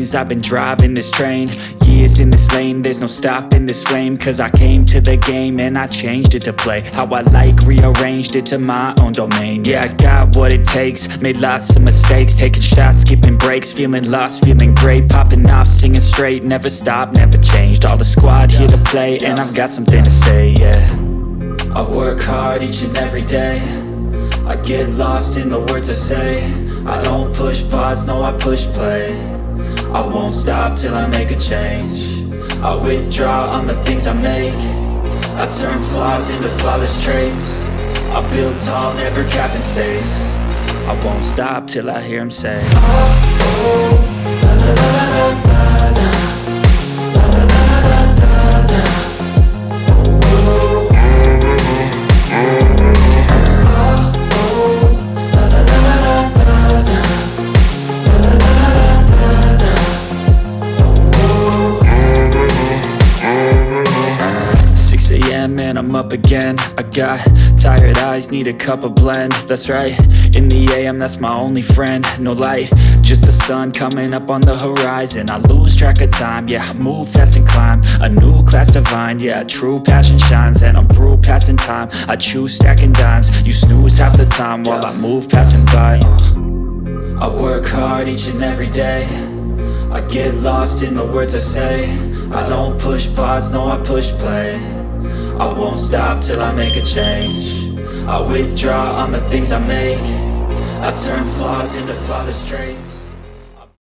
chains. I've been driving this train, years in this lane. There's no stopping this flame, cause I came to the game and I changed it to play how I like, rearranged it to my own domain. Yeah, I got what it takes, made lots of mistakes, taking shots, skipping breaks, feeling lost, feeling great, popping off, singing straight, never stopped, never changed. All the squad here to play, and I've got something to say, yeah. I work hard each and every day, I get lost in the words I say. I don't push pause, no, I push play. I won't stop till I make a change. I withdraw on the things I make. I turn flaws into flawless traits. I build tall, never capped in space. I won't stop till I hear him say, oh, oh, la la la la la la, la la la la la la, oh, oh, and I'm up again. I got tired eyes, need a cup of blend. That's right, in the AM, that's my only friend. No light, just the sun coming up on the horizon. I lose track of time, yeah, I move fast and climb a new class divine, yeah, true passion shines. And I'm through passing time, I choose stacking dimes. You snooze half the time while I move passing by. I work hard each and every day, I get lost in the words I say. I don't push pause, no, I push play. I won't stop till I make a change. I withdraw on the things I make. I turn flaws into flawless traits.